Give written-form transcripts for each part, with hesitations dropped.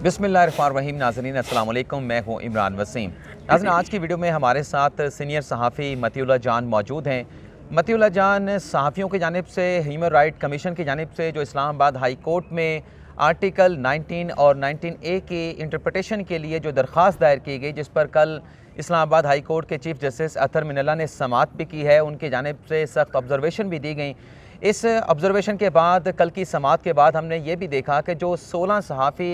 बिस्मिल्लाहिर्रहमानिर्रहीम। नाज़रीन अस्सलाम वालेकुम, मैं हूँ इमरान वसीम। नाज़रीन, आज की वीडियो में हमारे साथ सीनियर सहाफ़ी मतीउल्लाह जान मौजूद हैं। मतीउल्लाह जान सहाफ़ियों की जानिब से ह्यूमन राइट कमीशन की जानिब से जो इस्लामाबाद हाई कोर्ट में आर्टिकल 19 और 19A की इंटरप्रटेशन के लिए जो दरख्वास्त दायर की गई, जिस पर कल इस्लामाबाद हाई कोर्ट के चीफ जस्टिस अतर मिनल्ला ने समाअत भी की है, उनकी जानिब से सख्त ऑब्जर्वेशन भी दी गई। इस ऑब्जर्वेशन के बाद कल की समाअत के बाद हमने ये भी देखा कि जो 16 सहाफ़ी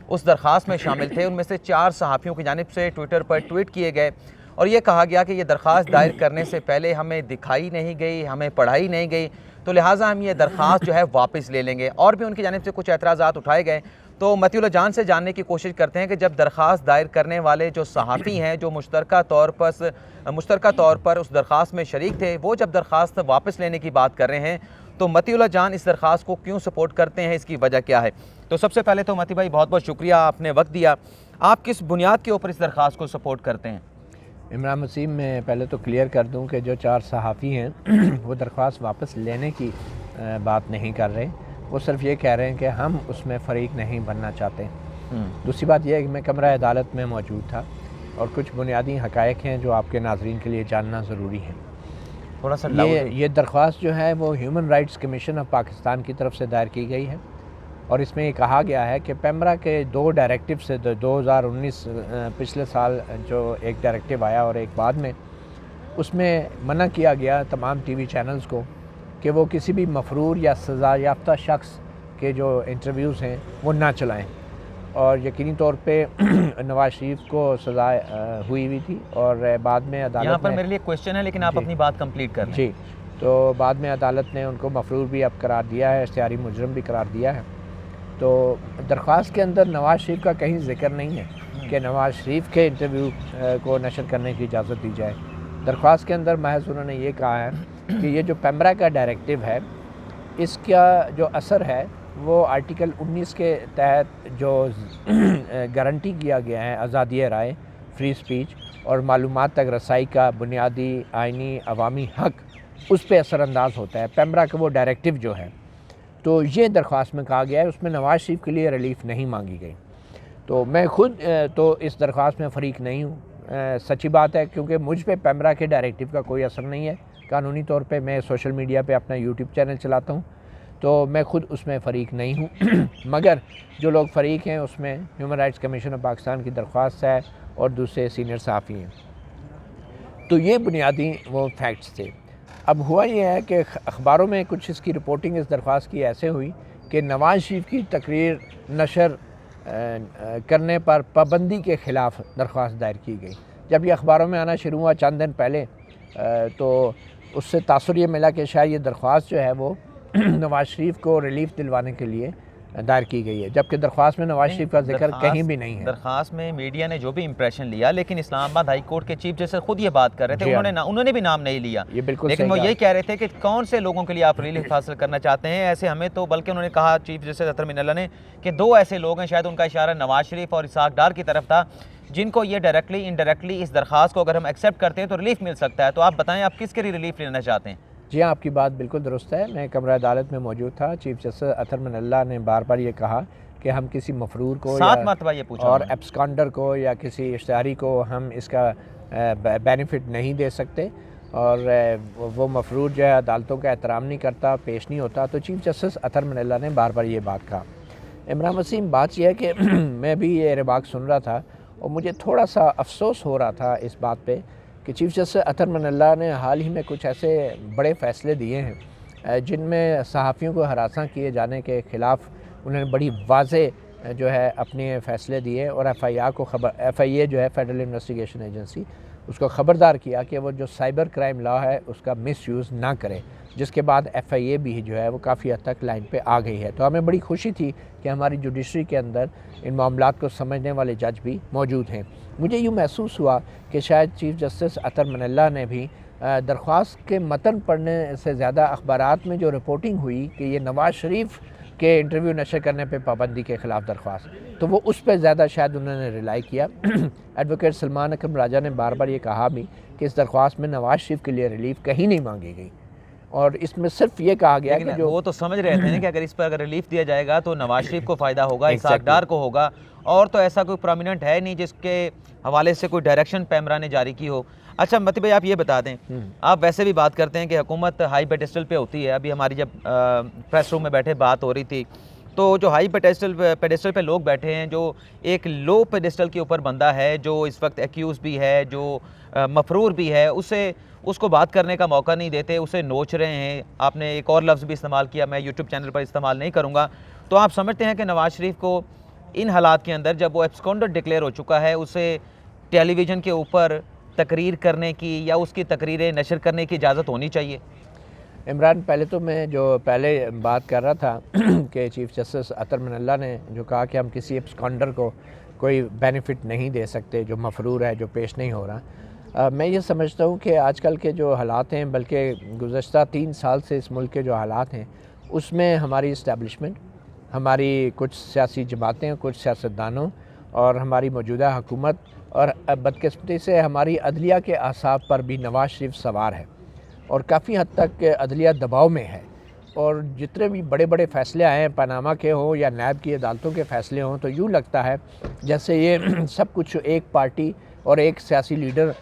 उस दरख्वास्त में शामिल थे, उनमें से 4 सहाफ़ियों की जानिब से ट्विटर पर ट्वीट किए गए और ये कहा गया कि ये दरख्वास्त दायर करने से पहले हमें दिखाई नहीं गई, हमें पढ़ाई नहीं गई, तो लिहाजा हम ये दरख्वास्त जो है वापस ले लेंगे। और भी उनकी जानिब से कुछ एतराज़ात उठाए गए। तो मतीउल्लाह जान से जानने की कोशिश करते हैं कि जब दरख्वास्त दायर करने वाले जो सहाफ़ी हैं, जो मुश्तरका तौर पर उस दरख्वास्त में शरीक थे, वो जब दरख्वास्त वापस लेने की बात कर रहे हैं, तो मतीउल्लाह जान इस दरख्वास्त को क्यों सपोर्ट करते हैं, इसकी वजह क्या है? तो सबसे पहले तो मती भाई, बहुत बहुत शुक्रिया, आपने वक्त दिया। आप किस बुनियाद के ऊपर इस दरख्वास्त को सपोर्ट करते हैं? इमरान वसीम, मैं पहले तो क्लियर कर दूं कि जो 4 सहाफ़ी हैं वो दरख्वास्त वापस लेने की बात नहीं कर रहे। वो सिर्फ ये कह रहे हैं कि हम उसमें फ़रीक नहीं बनना चाहते। दूसरी बात यह है कि मैं कमरा अदालत में मौजूद था और कुछ बुनियादी हक़ाइक़ हैं जो आपके नाज़रीन के लिए जानना ज़रूरी है। थोड़ा सा ये दरख्वास्त जो है वो human rights commission of Pakistan की तरफ से दायर की गई है और इसमें ये कहा गया है कि पेमरा के 2 डायरेक्टिव से 2019 पिछले साल जो एक डायरेक्टिव आया और एक बाद में, उसमें मना किया गया तमाम टीवी चैनल्स को कि वो किसी भी मफरूर या सज़ा याफ्ता शख्स के जो इंटरव्यूज़ हैं वो ना चलाएं। और यकीनी तौर पे नवाज शरीफ को सज़ा हुई थी और बाद में अदालत यहाँ पर मेरे लिए क्वेश्चन है, लेकिन आप अपनी बात कंप्लीट कर लें। जी, तो बाद में अदालत ने उनको मफरूर भी अब करार दिया है, इख्तियारी मुजरम भी करार दिया है। तो दरख्वास्त के अंदर नवाज शरीफ का कहीं जिक्र नहीं है कि नवाज शरीफ के इंटरव्यू को नशर करने की इजाज़त दी जाए। दरख्वास्त के अंदर महज उन्होंने ये कहा है कि ये जो पेमरा का डायरेक्टिव है, इसका जो असर है वो आर्टिकल 19 के तहत जो गारंटी किया गया है आज़ादी राय, फ्री स्पीच और मालूमात तक रसाई का बुनियादी आइनी अवामी हक़, उस पर असरानंदाज होता है पेमरा का वो डायरेक्टिव जो है। तो ये दरख्वास्त में कहा गया है, उसमें नवाज शरीफ के लिए रिलीफ नहीं मांगी गई। तो मैं खुद तो इस दरख्वास्त में फ़रीक नहीं हूँ, सच्ची बात है, क्योंकि मुझ पे पेमरा के डायरेक्टिव का कोई असर नहीं है। कानूनी तौर पे मैं सोशल मीडिया पे अपना यूट्यूब चैनल चलाता हूँ, तो मैं खुद उसमें फ़रीक नहीं हूँ मगर जो लोग फ़रीक हैं उसमें human rights commission of Pakistan की दरख्वास्त है और दूसरे सीनियर सहाफ़ी हैं। तो ये बुनियादी वो फैक्ट्स थे। अब हुआ ये है कि अखबारों में कुछ इसकी रिपोर्टिंग इस दरख्वास्त की ऐसे हुई कि नवाज शरीफ की तकरीर नशर करने पर पाबंदी के ख़िलाफ़ दरख्वास्त दायर की गई। जब ये अखबारों में आना शुरू हुआ चंद दिन पहले, तो उससे तासुर ये मिला कि शायद ये दरख्वास्त जो है वो नवाज शरीफ को रिलीफ दिलवाने के लिए दायर की गई है, जबकि दरख्वास्त में नवाज शरीफ का जिक्र कहीं भी नहीं है। दरख्वास्त में मीडिया ने जो भी इंप्रेशन लिया, लेकिन इस्लामाबाद हाई कोर्ट के चीफ जस्टिस खुद ये बात कर रहे थे, उन्होंने भी नाम नहीं लिया। ये बिल्कुल, लेकिन वो यही कह रहे थे कि कौन से लोगों के लिए आप रिलीफ हासिल करना चाहते हैं ऐसे हमें, तो बल्कि उन्होंने कहा चीफ जस्टिस अतर मिनल्ला ने कि 2 ऐसे लोग हैं, शायद उनका इशारा नवाज शरीफ और इसहाक डार की तरफ था, जिनको ये डायरेक्टली इनडायरेक्टली इस दरख्वास्त को अगर हम एक्सेप्ट करते हैं तो रिलीफ मिल सकता है। तो आप बताएं, आप किसके लिए रिलीफ लेना चाहते हैं? जी हाँ, आपकी बात बिल्कुल दुरुस्त है। मैं कमरा अदालत में मौजूद था। चीफ जस्टिस अतर मिनल्ला ने बार बार ये कहा कि हम किसी मफरूर को 7 मरतबा ये पूछा और एब्सकॉन्डर को या किसी इश्तिहारी को हम इसका बेनिफिट नहीं दे सकते, और वो मफरूर जो है अदालतों का एहतराम नहीं करता, पेश नहीं होता। तो चीफ जस्टिस अतर मिनल्ला ने बार बार ये बात कहा। इमरान वसीम, बात यह है कि मैं भी ये रिमार्क सुन रहा था और मुझे थोड़ा सा अफसोस हो रहा था इस बात पे कि चीफ जस्टिस अतर मिनल्ला ने हाल ही में कुछ ऐसे बड़े फ़ैसले दिए हैं जिनमें सहाफ़ियों को हरासा किए जाने के ख़िलाफ़ उन्होंने बड़ी वाज़े जो है अपने फ़ैसले दिए और FIA जो है फेडरल इन्वेस्टिगेशन एजेंसी, उसको ख़बरदार किया कि वो जो साइबर क्राइम लॉ है उसका मिसयूज़ ना करे, जिसके बाद FIA भी जो है वो काफ़ी हद तक लाइन पे आ गई है। तो हमें बड़ी खुशी थी कि हमारी जुडिशरी के अंदर इन मामलात को समझने वाले जज भी मौजूद हैं। मुझे यूँ महसूस हुआ कि शायद चीफ जस्टिस अतर मिनल्ला ने भी दरख्वास्त के मतन पढ़ने से ज़्यादा अखबारात में जो रिपोर्टिंग हुई कि ये नवाज शरीफ के इंटरव्यू नशर करने पे पाबंदी के ख़िलाफ़ दरख्वास्त, तो वो उस पर ज़्यादा शायद उन्होंने रिलाई किया। एडवोकेट सलमान अकरम राजा ने बार बार ये कहा भी कि इस दरख्वास्त में नवाज शरीफ के लिए रिलीफ कहीं नहीं मांगी गई और इसमें सिर्फ ये कहा गया कि जो वो तो समझ रहे थे कि अगर इस पर अगर रिलीफ दिया जाएगा तो नवाज शरीफ को फ़ायदा होगा, इसहाक Exactly. डार को होगा, और तो ऐसा कोई प्रोमिनेंट है नहीं जिसके हवाले से कोई डायरेक्शन पैमरा ने जारी की हो। अच्छा मती भाई, आप ये बता दें, आप वैसे भी बात करते हैं कि हुकूमत हाई पेडेस्टल पे होती है। अभी हमारी जब प्रेस रूम में बैठे बात हो रही थी, तो जो हाई पेडेस्टल पे लोग बैठे हैं, जो एक लो पेडेस्टल के ऊपर बंदा है, जो इस वक्त एक्यूज़ भी है, जो मफरूर भी है, उसको बात करने का मौका नहीं देते, उसे नोच रहे हैं। आपने एक और लफ्ज़ भी इस्तेमाल किया, मैं यूट्यूब चैनल पर इस्तेमाल नहीं करूँगा। तो आप समझते हैं कि नवाज शरीफ को इन हालात के अंदर, जब वो एब्सकॉन्डर डिक्लेयर हो चुका है, उसे टेलीविज़न के ऊपर तकरीर करने की या उसकी तकरीरें नशर करने की इजाज़त होनी चाहिए? इमरान, पहले तो मैं जो पहले बात कर रहा था कि चीफ़ जस्टिस अतर मिनल्ला ने जो कहा कि हम किसी एब्सकॉन्डर को कोई बेनिफिट नहीं दे सकते जो मफरूर है, जो पेश नहीं हो रहा। मैं ये समझता हूँ कि आजकल के जो हालात हैं, बल्कि गुज़श्ता 3 साल से इस मुल्क के जो हालात हैं, उसमें हमारी इस्टेब्लिशमेंट, हमारी कुछ सियासी जमातें, कुछ सियासतदानों और हमारी मौजूदा हुकूमत और बदकिस्मती से हमारी अदलिया के असाब पर भी नवाज शरीफ सवार है और काफ़ी हद तक अदलिया दबाव में है। और जितने भी बड़े बड़े फ़ैसले आए हैं, पनामा के हों या नैब की अदालतों के फ़ैसले हों, तो यूँ लगता है जैसे ये सब कुछ एक पार्टी और एक सियासी लीडर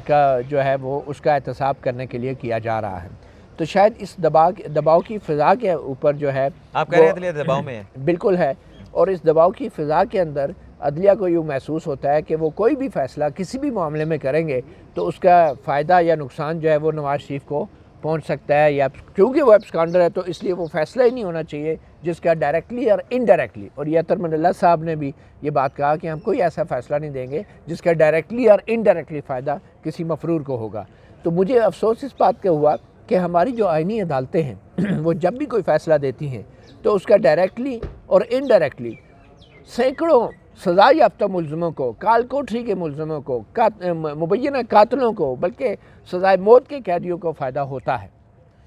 का जो है वो उसका एहतसाब करने के लिए किया जा रहा है। तो शायद इस दबाव की फ़िज़ा के ऊपर जो है, आप कह रहे हैं अदलिया दबाव में है? बिल्कुल है। और इस दबाव की फ़िज़ा के अंदर अदलिया को यूँ महसूस होता है कि वो कोई भी फ़ैसला किसी भी मामले में करेंगे तो उसका फ़ायदा या नुकसान जो है वो नवाज शरीफ को पहुंच सकता है, या क्योंकि वो एब्सकॉन्डर है तो इसलिए वो फ़ैसला ही नहीं होना चाहिए जिसका डायरेक्टली और इनडायरेक्टली, और ये अतर मिनल्ला साहब ने भी ये बात कहा कि हम कोई ऐसा फ़ैसला नहीं देंगे जिसका डायरेक्टली और इनडायरेक्टली फ़ायदा किसी मफरूर को होगा। तो मुझे अफसोस इस बात का हुआ कि हमारी जो आइनी अदालतें हैं वो जब भी कोई फ़ैसला देती हैं तो उसका डायरेक्टली और इनडायरेक्टली सैकड़ों सज़ा याफ्ता मुलज़मों को, काल कोठरी के मुलज़मों को, मुबैना कातलों को, बल्कि सज़ाए मौत के कैदियों को फ़ायदा होता है।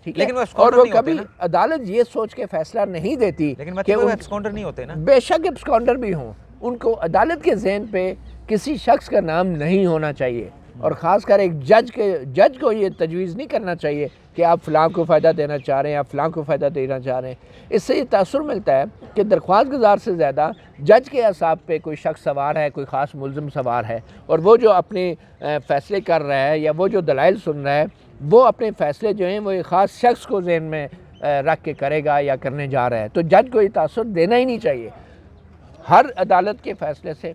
ठीक है, और वो कभी अदालत ये सोच के फ़ैसला नहीं देती कि वो एब्सकॉन्डर नहीं होते ना। बेशक एब्सकॉन्डर भी हों, उनको अदालत के ज़हन पे किसी शख्स का नाम नहीं होना चाहिए, और ख़ासकर एक जज को ये तजवीज़ नहीं करना चाहिए कि आप फ़लाँ को फ़ायदा देना चाह रहे हैं, आप फ़लाँ को फ़ायदा देना चाह रहे हैं। इससे ये तासुर मिलता है कि दरख्वास्त गुज़ार से ज़्यादा जज के असाब पे कोई शख्स सवार है, कोई ख़ास मुलज़म सवार है, और वो जो अपने फ़ैसले कर रहा है या वो जो दलाइल सुन रहा है, वो अपने फ़ैसले जो हैं वो एक ख़ास शख्स को ज़हन में रख के करेगा या करने जा रहा है। तो जज को ये तासुर देना ही नहीं चाहिए। हर अदालत के फ़ैसले से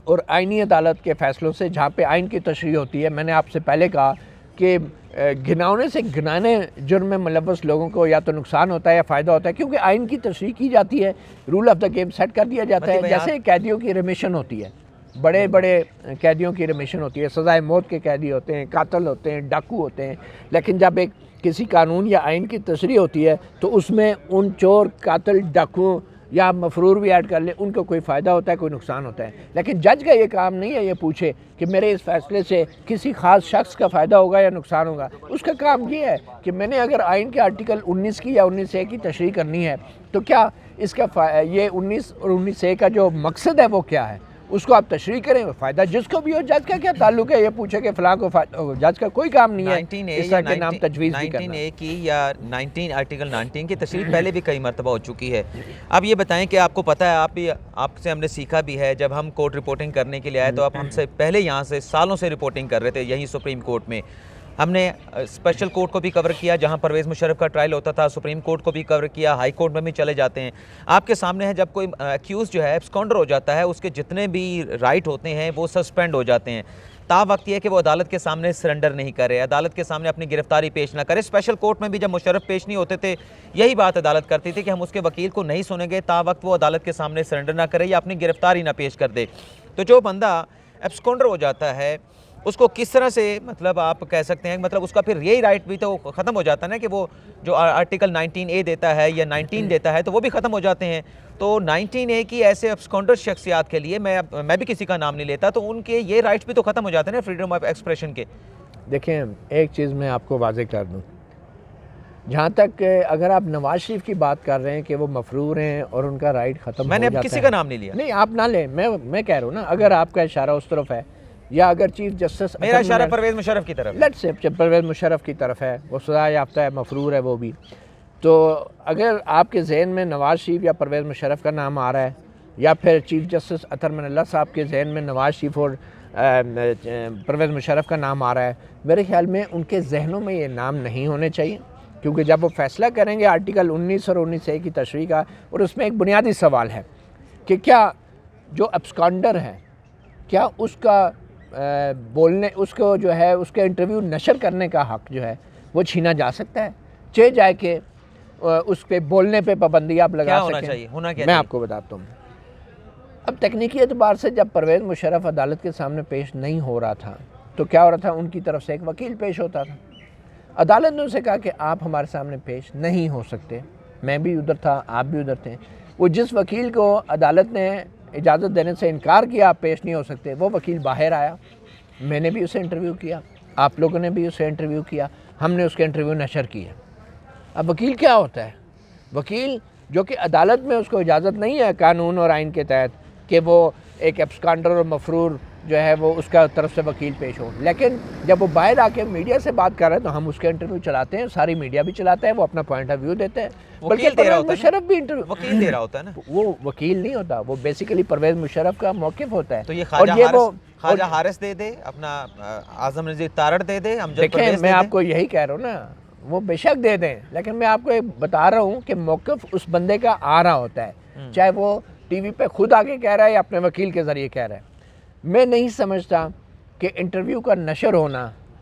और आइनी अदालत के फ़ैसलों से, जहाँ पे आइन की तशरीह होती है, मैंने आपसे पहले कहा कि घिनौने से घिनाने जुर्म में मुलव्वस लोगों को या तो नुकसान होता है या फ़ायदा होता है, क्योंकि आइन की तशरीह की जाती है, rule of the game set कर दिया जाता है। जैसे कैदियों की रिमिशन होती है, बड़े बड़े कैदियों की रिमिशन होती है, सज़ाए मौत के कैदी होते हैं, कातल होते हैं, डाकू होते हैं, लेकिन जब एक किसी कानून या आइन की तशरीह होती है तो उसमें उन चोर, कातल, डाकुओं या मफरूर भी ऐड कर ले, उनको कोई फ़ायदा होता है, कोई नुकसान होता है। लेकिन जज का ये काम नहीं है ये पूछे कि मेरे इस फ़ैसले से किसी ख़ास शख्स का फ़ायदा होगा या नुकसान होगा। उसका काम ये है कि मैंने अगर आइन के आर्टिकल 19 की या 19A की तशरीह करनी है तो क्या इसका ये 19 और 19A का जो मकसद है वो क्या है, उसको आप तशरीह करें, फ़ायदा जिसको भी हो। जज का क्या ताल्लुक है ये पूछे कि फ़लाँ को फ़ायदा हो? जज का कोई काम नहीं है 19A के नाम तजवीज़ भी करना। 19A की या आर्टिकल 19 की तशरीह पहले भी कई मरतबा हो चुकी है। अब ये बताएं कि आपको पता है, आपसे हमने सीखा भी है, जब हम कोर्ट रिपोर्टिंग करने के लिए आए तो आप हमसे पहले यहाँ से सालों से रिपोर्टिंग कर रहे थे, यहीं सुप्रीम कोर्ट में। हमने स्पेशल कोर्ट को भी कवर किया जहां परवेज़ मुशर्रफ का ट्रायल होता था, सुप्रीम कोर्ट को भी कवर किया, हाई कोर्ट में भी चले जाते हैं। आपके सामने है, जब कोई एक्यूज़ जो है एब्सकॉन्डर हो जाता है, उसके जितने भी राइट होते हैं वो सस्पेंड हो जाते हैं। ता वक्त ये कि वो अदालत के सामने सरेंडर नहीं करे, अदालत के सामने अपनी गिरफ्तारी पेश ना करे। स्पेशल कोर्ट में भी जब मुशर्रफ पेश नहीं होते थे, यही बात अदालत करती थी कि हम उसके वकील को नहीं सुनेंगे ता वक्त वो अदालत के सामने सरेंडर ना करे या अपनी गिरफ्तारी ना पेश कर दे। तो जो बंदा एब्सकॉन्डर हो जाता है उसको किस तरह से, मतलब आप कह सकते हैं, मतलब उसका फिर यही राइट भी तो ख़त्म हो जाता है ना कि वो जो आर्टिकल 19A देता है या 19 देता है तो वो भी ख़त्म हो जाते हैं। तो 19A की ऐसे एब्सकॉन्डर शख्सियात के लिए, मैं भी किसी का नाम नहीं लेता, तो उनके ये राइट्स भी तो ख़त्म हो जाते हैं ना फ्रीडम ऑफ एक्सप्रेशन के। देखें, एक चीज़ मैं आपको वाज़ेह कर दूँ, जहाँ तक अगर आप नवाज शरीफ की बात कर रहे हैं कि वो मफरूर हैं और उनका राइट ख़त्म हो जाता है, मैंने अब किसी का नाम नहीं लिया। नहीं, आप ना लें, मैं कह रहा हूँ ना, अगर आपका इशारा उस तरफ है या अगर चीफ जस्टिस मेरा इशारा परवेज़ मुशर्रफ की तरफ, लेट्स से परवेज़ मुशर्रफ की तरफ है, वो सज़ा याफ्ता है, मफरूर है वो भी, तो अगर आपके जहन में नवाज़ शरीफ या परवेज़ मुशर्रफ का नाम आ रहा है, या फिर चीफ जस्टिस अतर मिनल्ला साहब के जहन में नवाज़ शरीफ और परवेज़ मुशर्रफ का नाम आ रहा है, मेरे ख्याल में उनके जहनों में ये नाम नहीं होने चाहिए, क्योंकि जब वो फैसला करेंगे आर्टिकल 19 और 19A की तशरीह का, और उसमें एक बुनियादी सवाल है कि क्या जो एब्सकॉन्डर है, क्या उसका बोलने, उसको जो है उसके इंटरव्यू नशर करने का हक़ जो है वो छीना जा सकता है, चाहे जाए कि उस पर बोलने पे पाबंदी आप लगा सकें। होना क्या मैं आपको बताता हूँ। अब तकनीकी एतबार से जब परवेज़ मुशर्रफ अदालत के सामने पेश नहीं हो रहा था तो क्या हो रहा था, उनकी तरफ से एक वकील पेश होता था। अदालत ने उनसे कहा कि आप हमारे सामने पेश नहीं हो सकते। मैं भी उधर था, आप भी उधर थे। वो जिस वकील को अदालत ने इजाज़त देने से इनकार किया आप पेश नहीं हो सकते, वो वकील बाहर आया, मैंने भी उसे इंटरव्यू किया, आप लोगों ने भी उसे इंटरव्यू किया, हमने उसके इंटरव्यू नशर किया। अब वकील क्या होता है? वकील जो कि अदालत में उसको इजाज़त नहीं है कानून और आइन के तहत कि वो एक एब्सकॉन्डर और मफरूर जो है वो उसका तरफ से वकील पेश हो, लेकिन जब वो बाहर आके मीडिया से बात कर रहे हैं तो हम उसके इंटरव्यू चलाते हैं, सारी मीडिया भी चलाता है, वो अपना पॉइंट ऑफ व्यू देते हैं, बल्कि परवेज़ मुशर्रफ भी इंटरव्यू वकील दे रहा होता है ना, वो वकील नहीं होता, वो बेसिकली परवेज़ मुशर्रफ का मौक़िफ़ होता है। तो ये ख्वाजा हारिस दे दे, अपना आज़म नज़ीर तारड़ दे दे, देखें मैं आपको यही कह रहा हूँ ना, वो बेशक दे दें, लेकिन मैं आपको एक बता रहा हूँ कि मौक़िफ़ उस बंदे का आ रहा होता है, चाहे वो टीवी पे खुद आके कह रहा है या अपने वकील के ज़रिए कह रहा है। मैं नहीं समझता कि इंटरव्यू का नशर होना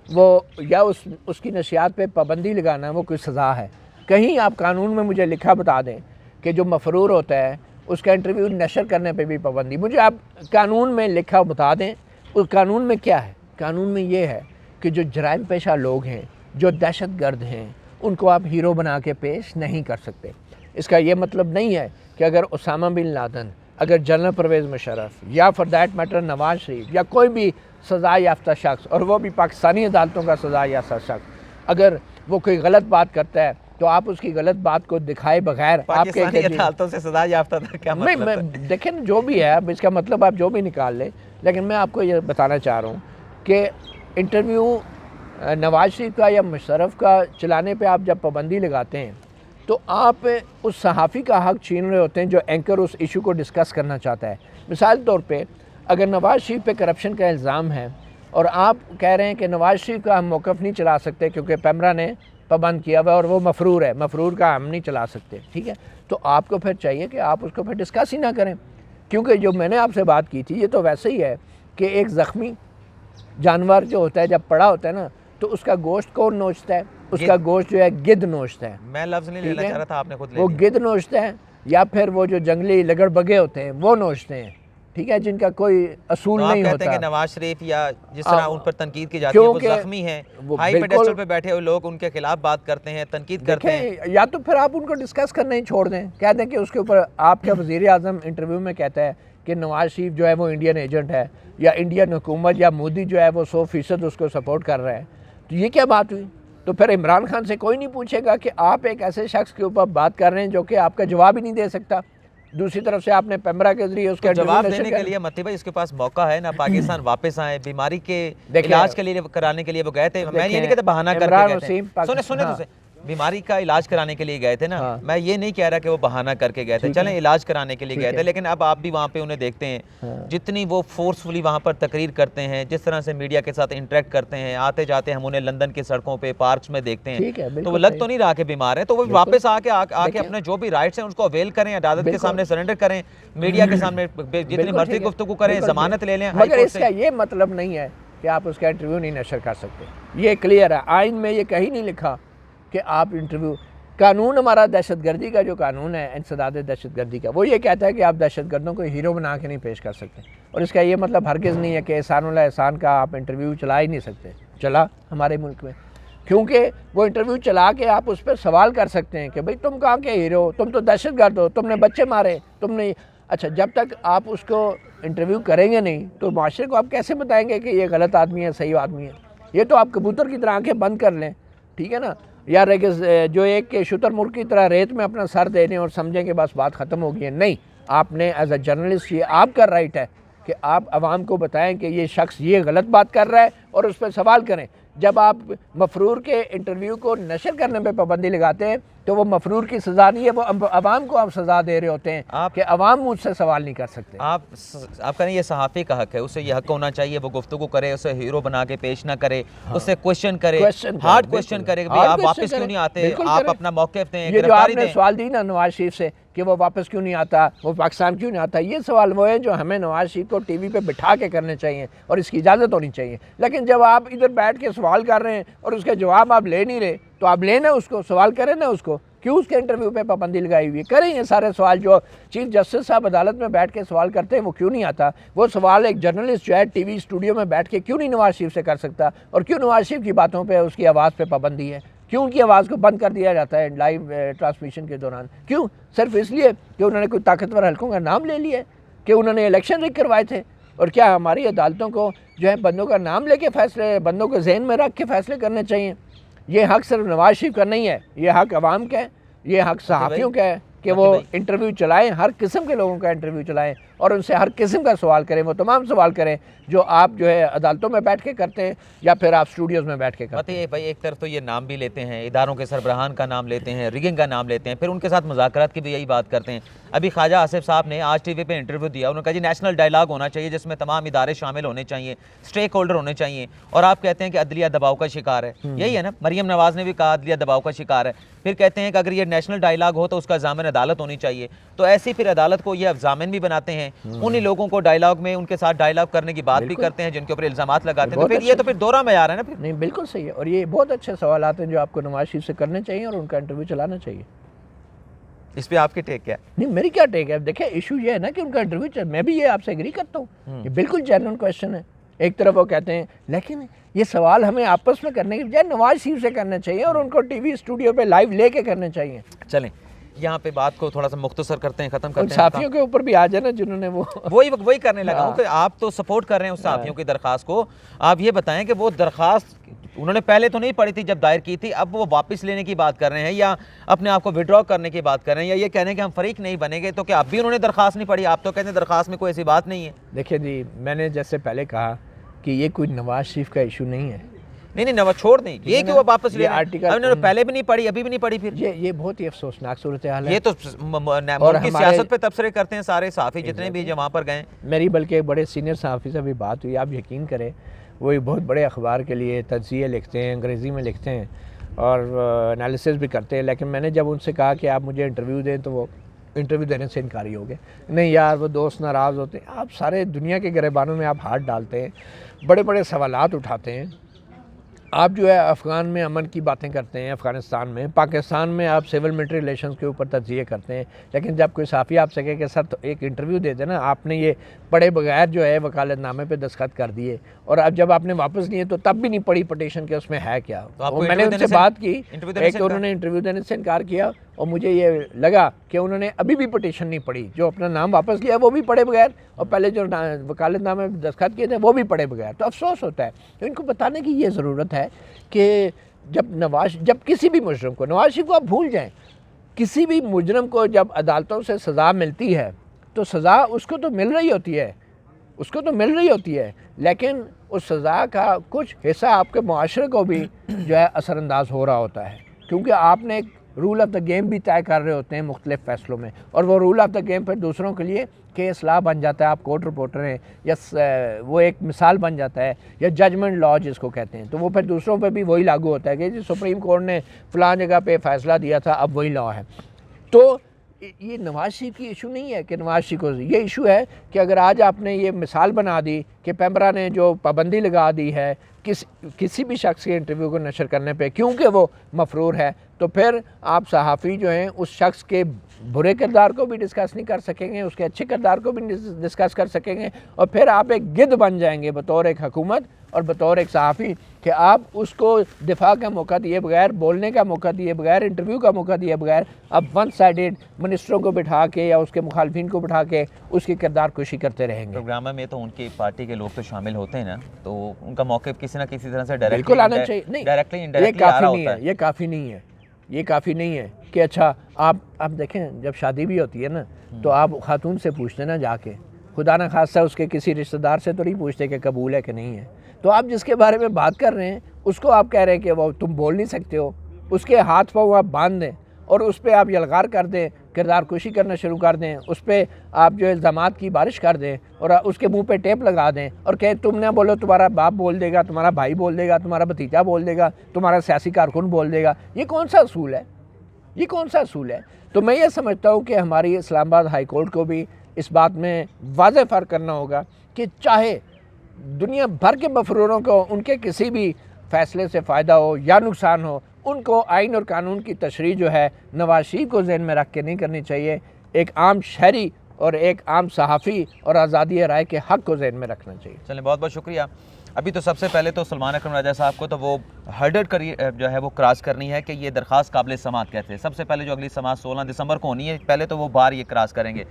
वो या उसकी नशियात पे पाबंदी लगाना वो कोई सज़ा है। कहीं आप कानून में मुझे लिखा बता दें कि जो मफरूर होता है उसका इंटरव्यू नशर करने पे भी पाबंदी, मुझे आप कानून में लिखा बता दें। उस कानून में क्या है? कानून में ये है कि जो जराइम पेशा लोग हैं, जो दहशत गर्द हैं, उनको आप हीरो बना के पेश नहीं कर सकते। इसका ये मतलब नहीं है कि अगर उसामा बिन लादेन, अगर जनरल परवेज़ मुशर्रफ या for that matter Nawaz Sharif या कोई भी सज़ा याफ्ता शख्स, और वो भी पाकिस्तानी अदालतों का सज़ा याफ्ता शख्स, अगर वो कोई गलत बात करता है तो आप उसकी गलत बात को दिखाए बगैर आपके अदालतों से सज़ा याफ्ता था क्या मतलब? मैं देखें ना, जो भी है, अब इसका मतलब आप जो भी निकाल लें, लेकिन मैं आपको ये बताना चाह रहा हूँ कि इंटरव्यू नवाज़ शरीफ का या मुशर्रफ का चलाने पे आप जब पाबंदी लगाते हैं तो आप उस सहाफ़ी का हक़ छीन रहे होते हैं जो एंकर उस इशू को डिस्कस करना चाहता है। मिसाल तौर पे अगर नवाज़ शरीफ पे करप्शन का इल्ज़ाम है और आप कह रहे हैं कि नवाज़ शरीफ का हम मौक़िफ़ नहीं चला सकते क्योंकि पैमरा ने पाबंद किया हुआ और वो मफरूर है, मफरूर का हम नहीं चला सकते, ठीक है, तो आपको फिर चाहिए कि आप उसको फिर डिस्कस ही ना करें, क्योंकि जो मैंने आपसे बात की थी ये तो वैसे ही है कि एक ज़ख्मी जानवर जो होता है जब पड़ा होता है ना तो उसका गोश्त कौन नोचता है? उसका गोश्त जो है गिद्ध नोचता है। मैं लफ्ज़ नहीं लेना चाह रहा था, आपने खुद ले वो गिद्ध नोचता है, या फिर वो जो जंगली लगड़बगे होते हैं वो नोचते हैं, ठीक है, जिनका कोई असूल तो नहीं आप कहते होता। हैं कि नवाज शरीफ या जिस तरह उन पर तनकीद की जाती है, वो ज़ख्मी हैं, हाई पेडेस्टल पे बैठे हुए लोग उनके खिलाफ बात करते हैं, तनकीद करते हैं, या तो फिर आप उनको डिस्कस करना ही छोड़ दें, कह दें कि उसके ऊपर आपका वज़ीर आज़म इंटरव्यू में कहता है कि नवाज शरीफ जो है वो इंडियन एजेंट है, या इंडियन हुकूमत या मोदी जो है वो 100% उसको सपोर्ट कर रहा है, तो ये क्या बात हुई? तो फिर इमरान खान से कोई नहीं पूछेगा कि आप एक ऐसे शख्स के ऊपर बात कर रहे हैं जो कि आपका जवाब ही नहीं दे सकता। दूसरी तरफ से आपने पैमरा के जरिए उसके जवाब देने के लिए मती भाई इसके पास मौका है ना, पाकिस्तान वापस आए, बीमारी के इलाज के लिए कराने के लिए वो गए थे, मैं ये नहीं कहता बहाना करके गए थे, सुने बीमारी का इलाज कराने के लिए गए थे ना, मैं ये नहीं कह रहा कि वो बहाना करके गए थे, चलें इलाज कराने के लिए गए थे, लेकिन अब आप भी वहाँ पे उन्हें देखते हैं जितनी वो फोर्सफुली वहाँ पर तकरीर करते हैं, जिस तरह से मीडिया के साथ इंटरेक्ट करते हैं, आते जाते हम उन्हें लंदन की सड़कों पे पार्क्स में देखते हैं, तो वो लग तो नहीं रहा कि बीमार है, तो वो वापस आके अपने जो भी राइट्स हैं उसको अवेल करें, अदालत के सामने सरेंडर करें, मीडिया के सामने जितनी मर्जी गुफ्तगू करें, जमानत ले लें। मगर इसका ये मतलब नहीं है कि आप उसका इंटरव्यू नहीं नशर कर सकते, ये क्लियर है, आइन में ये कहीं नहीं लिखा कि आप इंटरव्यू। कानून हमारा दहशतगर्दी का जो कानून है, इंसदाद दहशतगर्दी का, वो ये कहता है कि आप दहशतगर्दों को हीरो बना के नहीं पेश कर सकते, और इसका ये मतलब हरगिज़ नहीं है कि एहसान का आप इंटरव्यू चला ही नहीं सकते। चला हमारे मुल्क में, क्योंकि वो इंटरव्यू चला के आप उस पर सवाल कर सकते हैं कि भाई तुम कहाँ के हीरो, तुम तो दहशतगर्द हो, तुमने बच्चे मारे, तुमने, अच्छा, जब तक आप उसको इंटरव्यू करेंगे नहीं तो माशरे को आप कैसे बताएंगे कि ये गलत आदमी है, सही आदमी है? ये तो आप कबूतर की तरह आँखें बंद कर लें, ठीक है ना, या जो एक के शुतुरमुर्ग की तरह रेत में अपना सर दे दें और समझें कि बस बात ख़त्म हो गई है। नहीं, आपने एज अ जर्नलिस्ट, ये आपका राइट है कि आप आवाम को बताएं कि ये शख्स ये गलत बात कर रहा है और उस पर सवाल करें। जब आप मफरूर के इंटरव्यू को नशर करने पे पाबंदी लगाते हैं तो वो मफरूर की सज़ा नहीं है, वो अवाम को आप सज़ा दे रहे होते हैं कि अवाम मुझसे सवाल नहीं कर सकते। आप कहें ये सहाफ़ी का हक है, उसे ये हक होना चाहिए वो गुफ्तगू करे, उसे हीरो बना के पेश ना करे, उससे क्वेश्चन करे, हार्ड क्वेश्चन करे कि भाई आप वापस क्यों नहीं आते, आप अपना मौक़िफ़ दें, ये जो आपने सवाल दी ना नवाज शरीफ से कि वो वापस क्यों नहीं आता, वो पाकिस्तान क्यों नहीं आता, ये सवाल वो है जो हमें नवाज शरीफ को टीवी पे बिठा के करने चाहिए और इसकी इजाज़त होनी चाहिए। लेकिन जब आप इधर बैठ के सवाल कर रहे हैं और उसके जवाब आप ले नहीं रहे तो आप लेना उसको, सवाल करें ना उसको। क्यों उसके इंटरव्यू पे पाबंदी लगाई हुई है? करें ये सारे सवाल जो चीफ जस्टिस साहब अदालत में बैठ के सवाल करते हैं वो क्यों नहीं आता? वो सवाल एक जर्नलिस्ट जो है टीवी स्टूडियो में बैठ के क्यों नहीं नवाज शरीफ से कर सकता? और क्यों नवाज शरीफ की बातों पे उसकी आवाज़ पे पाबंदी है? क्यों उनकी आवाज़ को बंद कर दिया जाता है लाइव ट्रांसमिशन के दौरान? क्यों? सिर्फ इसलिए कि उन्होंने कोई ताकतवर हल्कों का नाम ले लिया है, कि उन्होंने इलेक्शन रिग करवाए थे। और क्या हमारी अदालतों को जो है बंदों का नाम लेके फैसले, बंदों को जहन में रख के फैसले करने चाहिए? ये हक सिर्फ नवाज शरीफ का नहीं है, ये हक अवाम का है, ये हक सहाफ़ियों का है कि वो इंटरव्यू चलाएं, हर किस्म के लोगों का इंटरव्यू चलाएं और उनसे हर किस्म का सवाल करें, वो तमाम सवाल करें जो आप जो है अदालतों में बैठ के करते हैं या फिर आप स्टूडियोज़ में बैठ के करते हैं। भाई एक तरफ तो ये नाम भी लेते हैं, इदारों के सरबराहान का नाम लेते हैं, रिगिंग का नाम लेते हैं, फिर उनके साथ मुज़ाकरात की भी यही बात करते हैं। अभी ख्वाजा आसिफ साहब ने आज टीवी पे इंटरव्यू दिया, उन्होंने कहा जी नेशनल डायलॉग होना चाहिए जिसमें तमाम इदारे शामिल होने चाहिए, स्टेक होल्डर होने चाहिए, और आप कहते हैं कि अदलिया दबाव का शिकार है। यही है ना, मरियम नवाज़ ने भी कहा अदलिया दबाव का शिकार है। फिर कहते हैं कि अगर ये नेशनल डायलॉग हो तो उसका ज़ामिन अदालत होनी चाहिए। तो ऐसी फिर अदालत को ये ज़ामिन भी बनाते हैं, उन्हीं लोगों को डायलॉग में उनके साथ डायलॉग करने की बात भी करते हैं जिनके ऊपर इल्ज़ामात लगाते हैं। तो फिर ये तो फिर दोहरा में आ रहा है ना। फिर नहीं, बिल्कुल सही है, और ये बहुत अच्छे सवाल आते हैं जो आपको नवाज शरीफ से करने चाहिए और उनका इंटरव्यू चलाना चाहिए। इस पे आपकी टेक क्या है? नहीं, मेरी क्या टेक है? देखिए इशू ये है ना कि उनका इंटरव्यू, मैं भी ये आपसे एग्री करता हूँ, ये बिल्कुल जेन्युइन क्वेश्चन है। एक तरफ वो कहते हैं, लेकिन ये सवाल हमें आपस में करने की बजाय नवाज शरीफ से करना चाहिए और उनको टीवी स्टूडियो पे लाइव लेके करने चाहिए। चलें यहाँ पे बात को थोड़ा सा मुख्तसर करते हैं, ख़त्म करते हैं। साफियों के ऊपर भी आ जाए ना जिन्होंने वही करने लगा हूँ कि आप तो सपोर्ट कर रहे हैं उस साफियों की दरख्वास्त को। आप ये बताएं कि वो दरख्वास्त उन्होंने पहले तो नहीं पढ़ी थी जब दायर की थी, अब वो वापस लेने की बात कर रहे हैं या अपने आप को विड्रॉ करने की बात कर रहे हैं, या ये कह रहे हैं कि हम फरीक नहीं बनेंगे? तो क्या अब भी उन्होंने दरख्वास्त नहीं पढ़ी? आप तो कहते हैं दरख्वास्त में कोई ऐसी बात नहीं है। देखिए जी, मैंने जैसे पहले कहा कि ये कोई नवाज शरीफ का इशू नहीं है। नहीं नवाज छोड़ दें, ये क्यों वो वापस ले आर्टिकल उन्होंने पहले भी नहीं पढ़ी, अभी भी नहीं पढ़ी। फिर ये बहुत ही अफसोसनाक सूरत हाल है। ये तो मुल्क की सियासत पे तबसरे करते हैं सारे सहाफ़ी जितने भी जो वहाँ पर गए। मेरी बल्कि एक बड़े सीनियर सहाफ़ी से भी बात हुई, आप यकीन करें वो एक बहुत बड़े अखबार के लिए तज्ज़िये लिखते हैं, अंग्रेज़ी में लिखते हैं और एनालिसिस भी करते हैं। लेकिन मैंने जब उनसे कहा कि आप मुझे इंटरव्यू दें तो वो इंटरव्यू देने से इनकारी हो गए। नहीं यार, वो दोस्त नाराज़ होते हैं। आप सारे दुनिया के गिरबानों में आप हाथ डालते हैं, बड़े बड़े सवालात उठाते हैं। आप जो है अफ़गान में अमन की बातें करते हैं, अफ़गानिस्तान में, पाकिस्तान में आप सिविल मिलिट्री रिलेशंस के ऊपर तज्ज़िये करते हैं। लेकिन जब कोई साफ़ी आपसे कहे कि सर तो एक इंटरव्यू दे देना, आपने ये पढ़े बगैर जो है वकालतनामे पे दस्तखत कर दिए और अब जब आपने वापस लिए तो तब भी नहीं पढ़ी पटिशन के उसमें है क्या। तो मैंने उनसे बात की, एक तो उन्होंने इंटरव्यू देने से इनकार किया और मुझे ये लगा कि उन्होंने अभी भी पटिशन नहीं पढ़ी, जो अपना नाम वापस लिया वो भी पढ़े बगैर और पहले जो वकालतनामे में दस्तखत किए थे वो भी पढ़े बगैर। तो अफसोस होता है। तो इनको बताने की ये ज़रूरत है कि जब किसी भी मुजरिम को, नवाज शरीफ को आप भूल जाएं, किसी भी मुजरिम को जब अदालतों से सज़ा मिलती है तो सज़ा उसको तो मिल रही होती है, उसको तो मिल रही होती है, लेकिन उस सज़ा का कुछ हिस्सा आपके मुआशरे को भी जो है असरअंदाज हो रहा होता है, क्योंकि आपने एक रूल ऑफ द गेम भी तय कर रहे होते हैं मुख्तलिफ फ़ैसलों में, और वो रूल ऑफ द गेम फिर दूसरों के लिए केस लॉ बन जाता है। आप कोर्ट रिपोर्टर हैं या वो एक मिसाल बन जाता है, या जजमेंट लॉ जिसको कहते हैं, तो वो फिर दूसरों पे भी वही लागू होता है कि जी सुप्रीम कोर्ट ने फ़लाँ जगह पे फ़ैसला दिया था, अब वही लॉ है। तो ये नवाज शरीफ की इशू नहीं है कि नवाज शरीफ को, ये इशू है कि अगर आज आपने ये मिसाल बना दी कि पैमरा ने जो पाबंदी लगा दी है किसी भी शख्स के इंटरव्यू को नशर करने पे क्योंकि वो मफरूर है, तो फिर आप सहाफ़ी जो हैं उस शख्स के बुरे किरदार को भी डिस्कस नहीं कर सकेंगे, उसके अच्छे किरदार को भी डिस्कस कर सकेंगे, और फिर आप एक गिद्ध बन जाएंगे बतौर एक हुकूमत और बतौर एक सहाफ़ी कि आप उसको दिफा का मौका दिए बगैर, बोलने का मौका दिए बगैर, इंटरव्यू का मौका दिए बगैर आप वन साइडेड मिनिस्टरों को बिठा के या उसके मुखालफिन को बिठा के उसकी किरदार कुशी करते रहेंगे। प्रोग्राम में तो उनकी पार्टी के लोग तो शामिल होते हैं ना, तो उनका मौक़िफ़ किसी ना किसी तरह से बिल्कुल आना चाहिए। नहीं, ये काफ़ी नहीं है, ये काफ़ी नहीं है, ये काफ़ी नहीं है कि अच्छा आप देखें जब शादी भी होती है ना तो आप खातून से पूछते ना जाके खुदा न खास्ता उसके किसी रिश्तेदार से तो नहीं पूछते कि कबूल है कि नहीं है। तो आप जिसके बारे में बात कर रहे हैं उसको आप कह रहे हैं कि वो तुम बोल नहीं सकते हो, उसके हाथ पाँव आप बांध दें और उस पर आप यलगार कर दें, किरदार कुशी करना शुरू कर दें, उस पर आप जो इल्ज़ामात की बारिश कर दें और उसके मुंह पे टेप लगा दें और कहें तुम ना बोलो, तुम्हारा बाप बोल देगा, तुम्हारा भाई बोल देगा, तुम्हारा भतीजा बोल देगा, तुम्हारा सियासी कारकुन बोल देगा। ये कौन सा असूल है? ये कौन सा असूल है? तो मैं ये समझता हूँ कि हमारी इस्लामाबाद हाई कोर्ट को भी इस बात में वाज़ेह फ़र्क करना होगा कि चाहे दुनिया भर के मफरूरों को उनके किसी भी फ़ैसले से फ़ायदा हो या नुकसान हो, उनको आइन और कानून की तशरीह जो है नवाज शरीफ को ज़हन में रख के नहीं करनी चाहिए, एक आम शहरी और एक आम सहाफ़ी और आज़ादी राय के हक़ को ज़हन में रखना चाहिए। चलिए, बहुत बहुत शुक्रिया। अभी तो सबसे पहले तो सलमान अकरम राजा साहब को तो वो हर्डर करी जो है वो क्रॉस करनी है कि ये दरख्वास्त काबिल समाअत कहते हैं। सबसे पहले जो अगली समाअत 16 दिसंबर को होनी है, पहले तो वो बार ये क्रॉस करेंगे।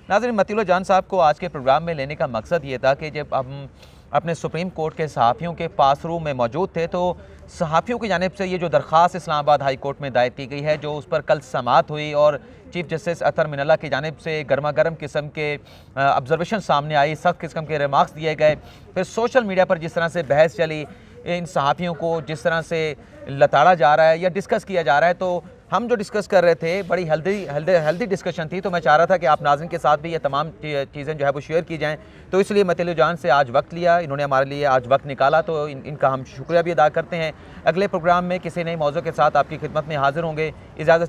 नाज़रीन, मतीउल्लाह जान साहब को आज के प्रोग्राम में लेने का मकसद ये था कि जब हम अपने सुप्रीम कोर्ट के सहाफ़ियों के पास रूम में मौजूद थे तो सहाफ़ियों की जानिब से ये जो दरख्वास्त इस्लामाबाद हाई कोर्ट में दायर की गई है, जो उस पर कल समाअत हुई और चीफ जस्टिस अतर मिनल्ला की जानिब से गर्मा गर्म किस्म के ऑब्जर्वेशन सामने आई, सख्त किस्म के रिमार्क्स दिए गए, फिर सोशल मीडिया पर जिस तरह से बहस चली, इन सहाफ़ियों को जिस तरह से लताड़ा जा रहा है या डिस्कस किया जा रहा है, तो हम जो डिस्कस कर रहे थे बड़ी हेल्दी डिस्कशन थी। तो मैं चाह रहा था कि आप नाज़रीन के साथ भी ये तमाम चीज़ें जो है वो शेयर की जाएँ, तो इसलिए मतीउल्लाह जान से आज वक्त लिया, इन्होंने हमारे लिए आज वक्त निकाला, तो इनका हम शुक्रिया भी अदा करते हैं। अगले प्रोग्राम में किसी नए मौजू के साथ आपकी खिदमत में हाज़िर होंगे। इजाज़त